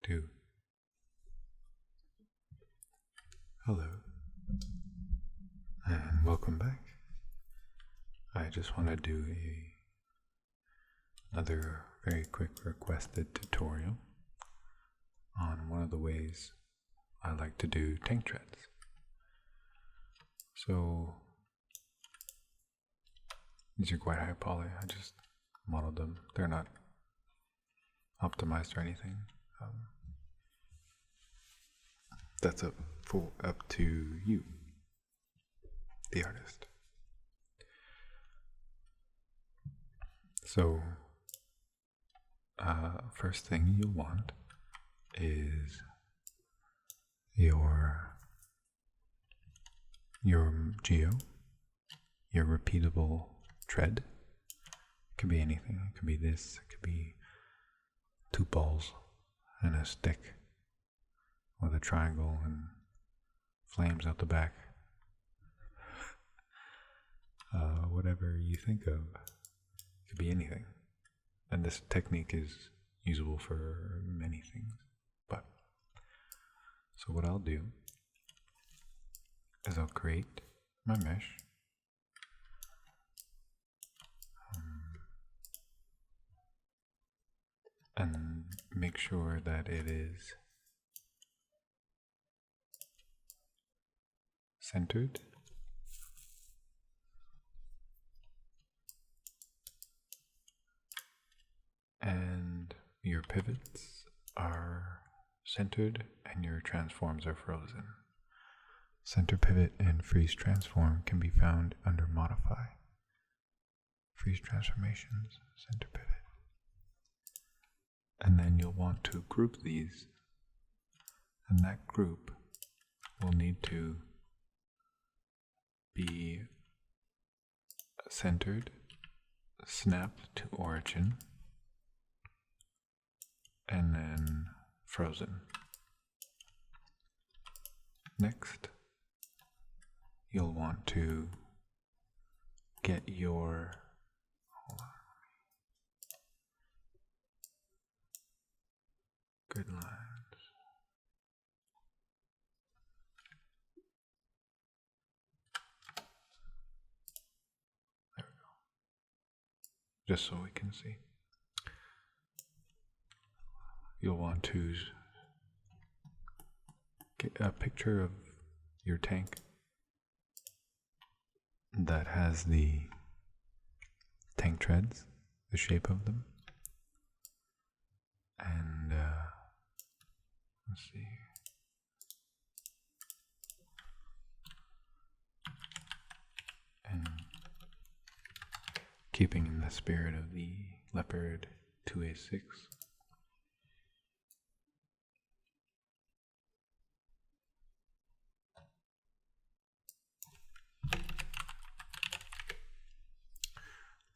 2. Hello, and welcome back. I just want to do another very quick requested tutorial on one of the ways I like to do tank treads. So these are quite high poly. I just modeled them. They're not optimized or anything. That's up to you, the artist. So first thing you'll want is your geo, your repeatable tread. It could be anything. It could be this. It could be 2 balls and a stick with a triangle and flames out the back. Whatever you think of. It could be anything. And this technique is usable for many things. So what I'll do is I'll create my mesh. And make sure that it is centered. And your pivots are centered and your transforms are frozen. Center pivot and freeze transform can be found under modify. Freeze transformations, center pivot. And then you'll want to group these, and that group will need to be centered, snapped to origin, and then frozen. Next, you'll want to get your good lines. There we go. Just so we can see. You'll want to get a picture of your tank that has the tank treads, the shape of them, and let's see. And keeping in the spirit of the Leopard 2A6.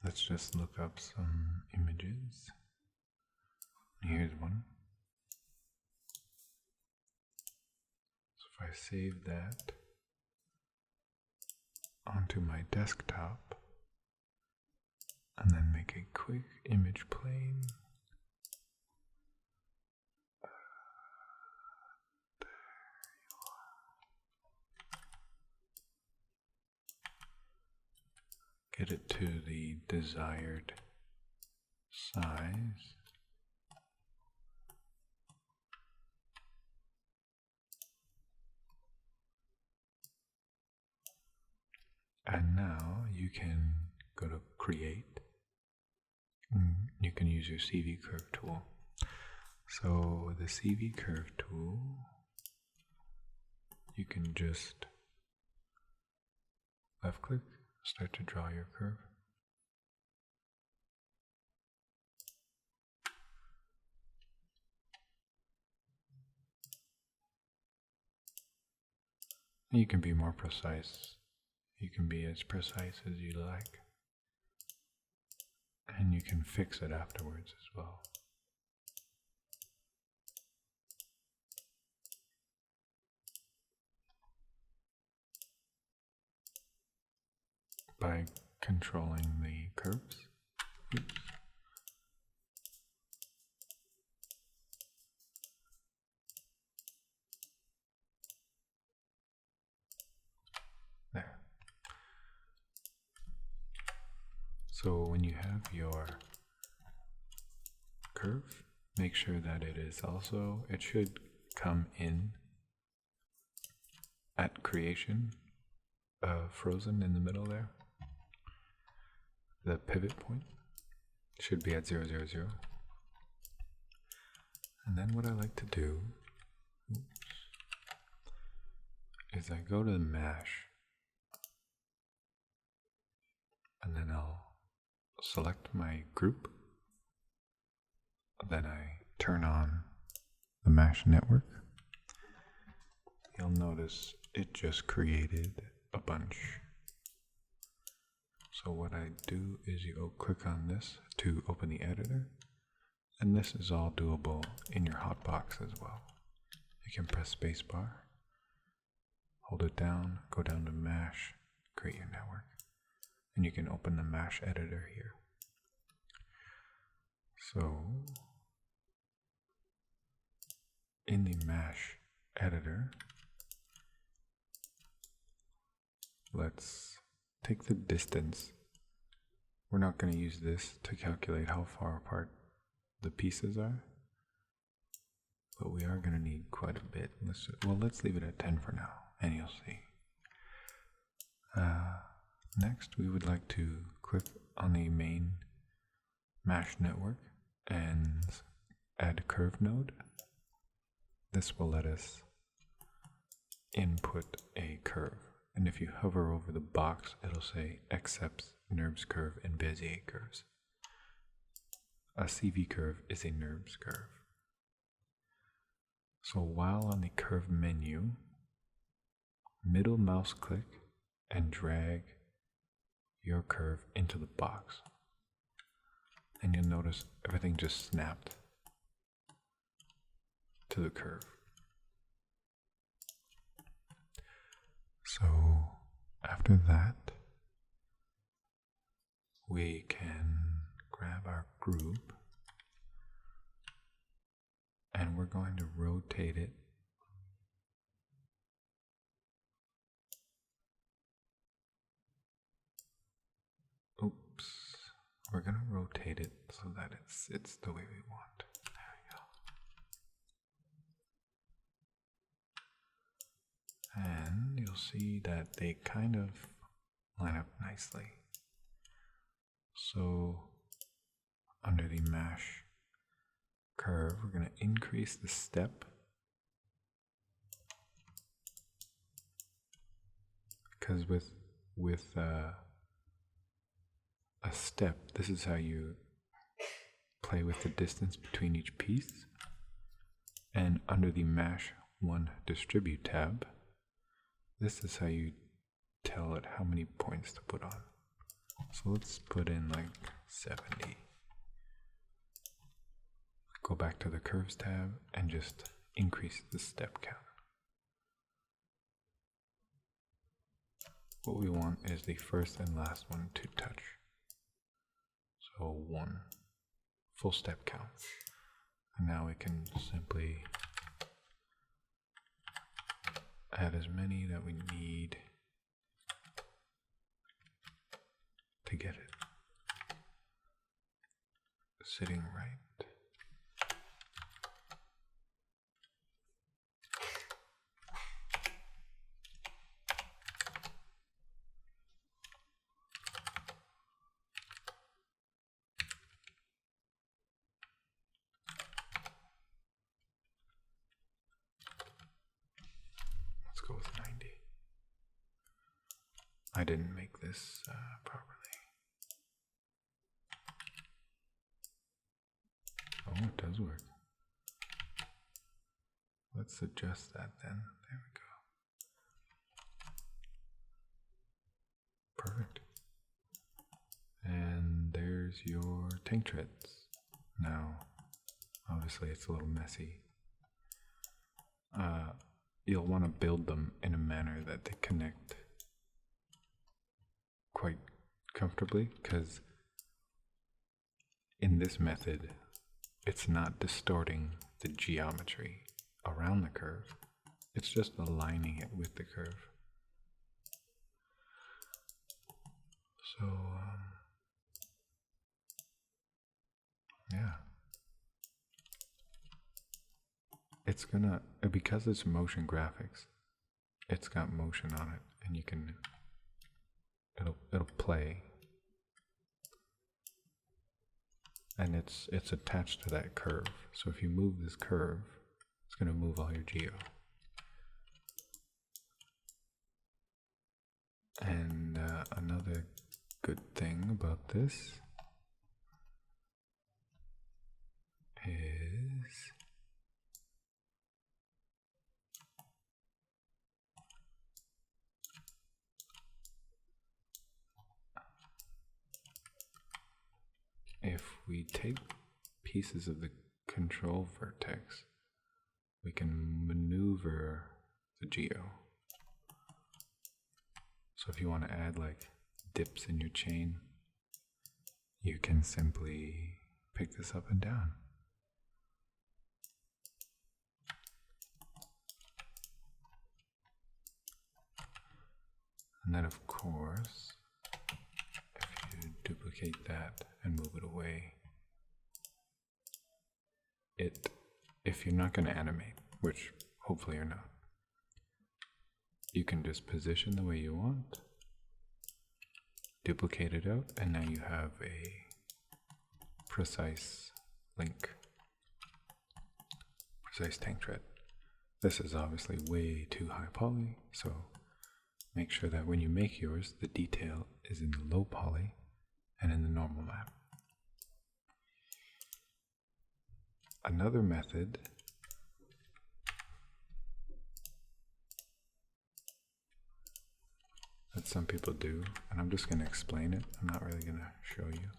Let's just look up some images. Here's one. So if I save that onto my desktop and then make a quick image plane. Get it to the desired size. And now you can go to create. You can use your CV curve tool. So the CV curve tool, you can just left click. Start to draw your curve. You can be more precise. You can be as precise as you like. And you can fix it afterwards as well. By controlling the curves. Oops. So when you have your curve, make sure that it should come in at creation, frozen in the middle there. The pivot point should be at 0, 0, 0. And then what I like to do is I go to the mesh, and then I'll select my group. Then I turn on the mesh network. You'll notice it just created a bunch. So what I do is you click on this to open the editor, and this is all doable in your hotbox as well. You can press spacebar, hold it down, go down to mesh, create your network, and you can open the mesh editor here. So in the mesh editor, let's take the distance. We're not going to use this to calculate how far apart the pieces are, but we are going to need quite a bit. Let's leave it at 10 for now, and you'll see. Next, we would like to click on the main mesh network and add a curve node. This will let us input a curve. And if you hover over the box, it'll say accepts NURBS curve and Bezier curves. A CV curve is a NURBS curve. So while on the curve menu, middle mouse click and drag your curve into the box. And you'll notice everything just snapped to the curve. So after that, we can grab our group and we're going to rotate it we're going to rotate it so that it sits the way we want. There we go. And you'll see that they kind of line up nicely. So under the mesh curve, we're going to increase the step, because with a step, this is how you play with the distance between each piece. And under the mesh 1 distribute tab, this is how you tell it how many points to put on. So let's put in like 70. Go back to the curves tab and just increase the step count. What we want is the first and last one to touch. So 1 full step count. And now we can simply add as many that we need to get it sitting right. Let's go with 90. I didn't make this properly. Oh, it does work. Let's adjust that then. There we go. Perfect. And there's your tank treads. Now, obviously it's a little messy. You'll want to build them in a manner that they connect quite comfortably, because in this method, it's not distorting the geometry around the curve. It's just aligning it with the curve. So Yeah. It's gonna, because it's motion graphics, it's got motion on it, and you can, it'll play. And it's attached to that curve. So if you move this curve, it's gonna move all your geo. And another good thing about this is if we take pieces of the control vertex, we can maneuver the geo. So if you want to add like dips in your chain, you can simply pick this up and down. And then of course, if you duplicate that and move it away, if you're not going to animate, which hopefully you're not, you can just position the way you want, duplicate it out, and now you have a precise link, precise tank tread. This is obviously way too high poly, so make sure that when you make yours, the detail is in the low poly and in the normal map. Another method that some people do, and I'm just going to explain it, I'm not really going to show you.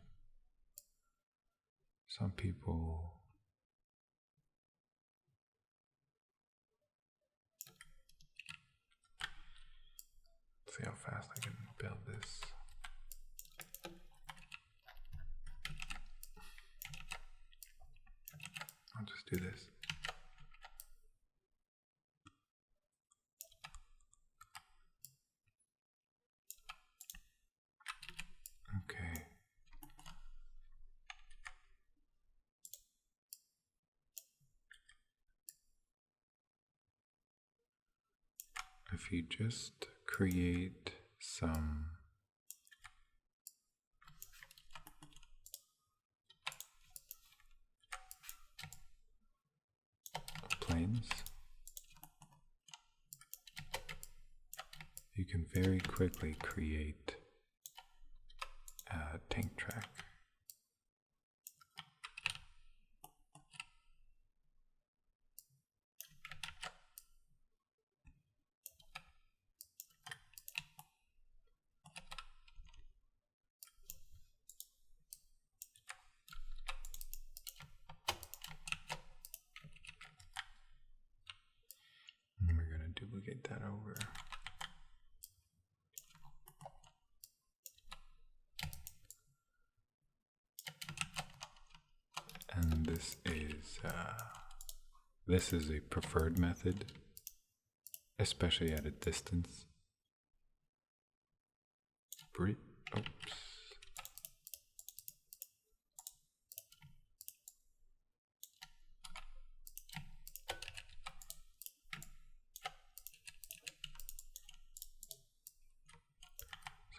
Some people see how fast I can build this. I'll just do this. Okay. If you just create some planes, you can very quickly create a tank track. And we're going to duplicate that over. And this is a preferred method, especially at a distance. Oops.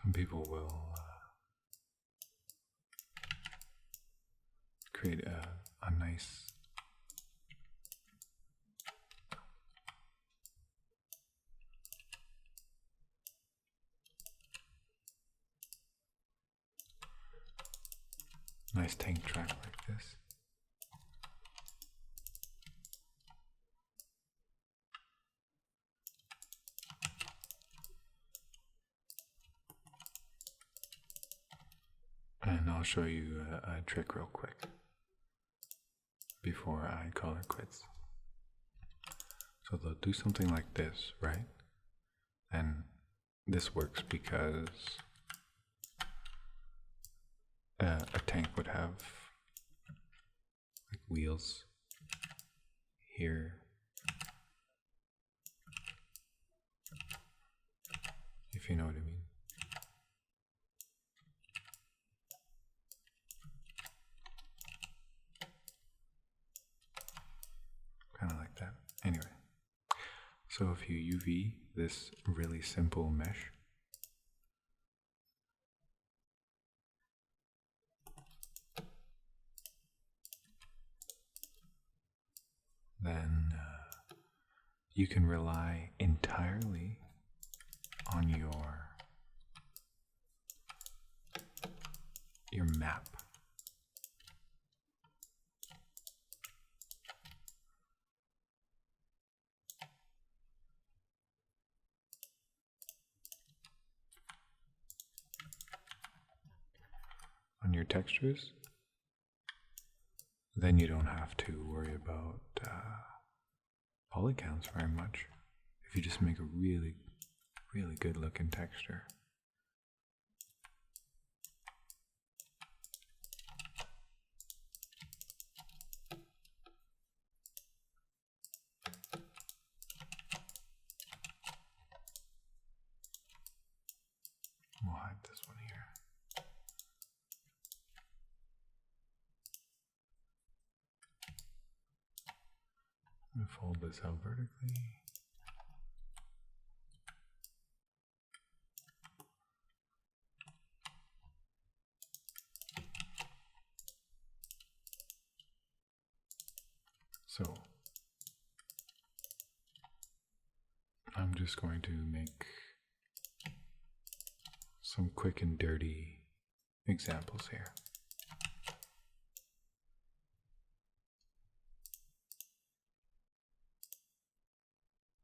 Some people will create a nice tank track like this. And I'll show you a trick real quick before I call it quits. So they'll do something like this, right? And this works because a tank would have like wheels here, if you know what I mean. So if you UV this really simple mesh, then you can rely entirely on your map. On your textures, then you don't have to worry about poly counts very much if you just make a really, really good looking texture. We'll hide this one here. I'm gonna fold this out vertically. So I'm just going to make some quick and dirty examples here.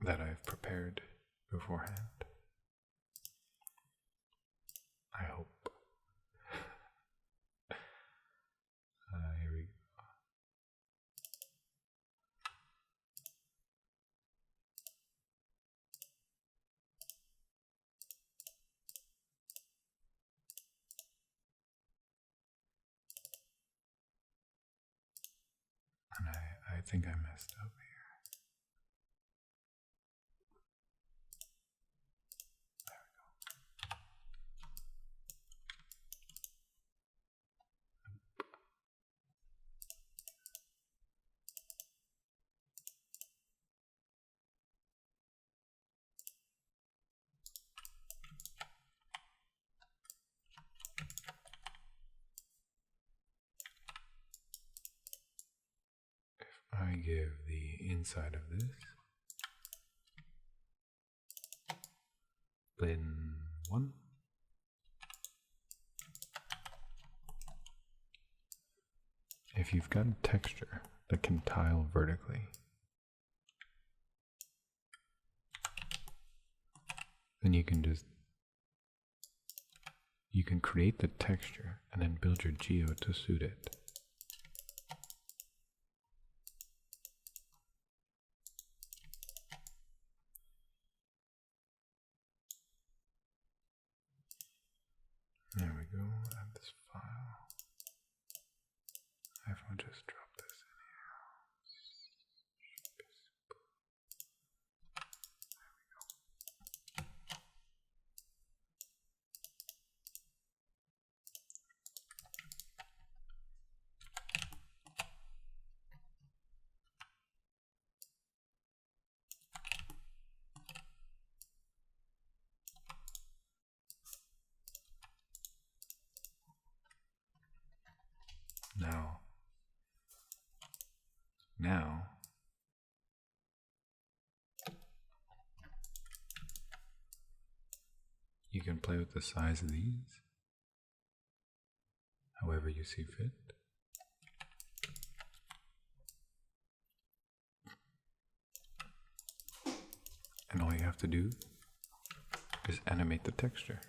That I've prepared beforehand. I hope. Here we go. And I think I messed up here. I give the inside of this bin 1. If you've got a texture that can tile vertically, then you can create the texture and then build your geo to suit it. There we go, add this file. If I'll just drop this in here. Now, you can play with the size of these however you see fit. And all you have to do is animate the texture.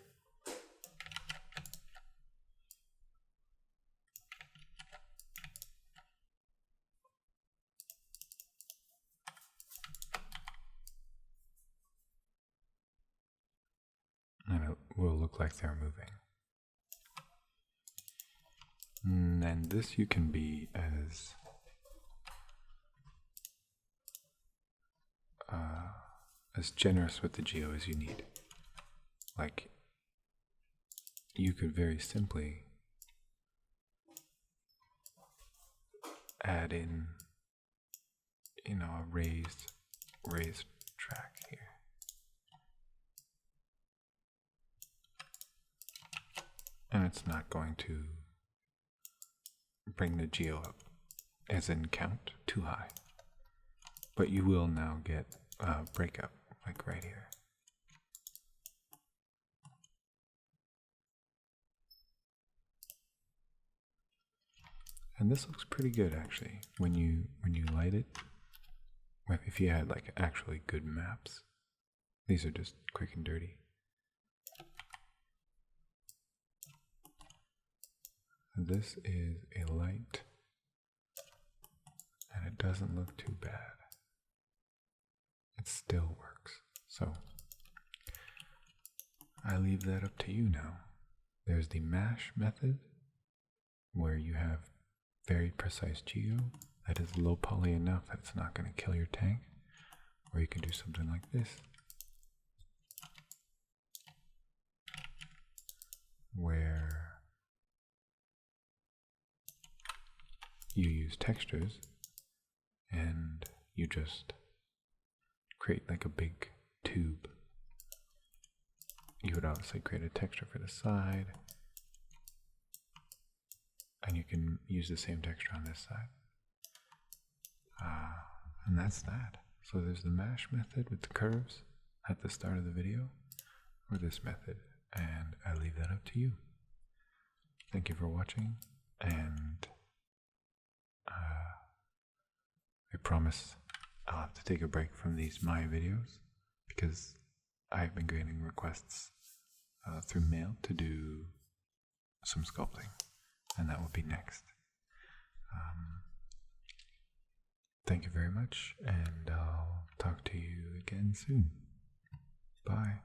And it will look like they're moving. And this you can be as generous with the geo as you need. Like, you could very simply add in, a raised track here. And it's not going to bring the geo up, as in count, too high. But you will now get breakup, like right here. And this looks pretty good actually when you light it. If you had like actually good maps. These are just quick and dirty. This is a light, and it doesn't look too bad. It still works. So I leave that up to you now. There's the mash method, where you have very precise geo that is low poly enough that it's not going to kill your tank. Or you can do something like this, where you use textures and you just create like a big tube. You would obviously create a texture for the side, and you can use the same texture on this side. And that's that. So there's the mash method with the curves at the start of the video, or this method, and I leave that up to you. Thank you for watching, and I promise I'll have to take a break from these Maya videos because I've been getting requests through mail to do some sculpting, and that will be next. Thank you very much, and I'll talk to you again soon. Bye.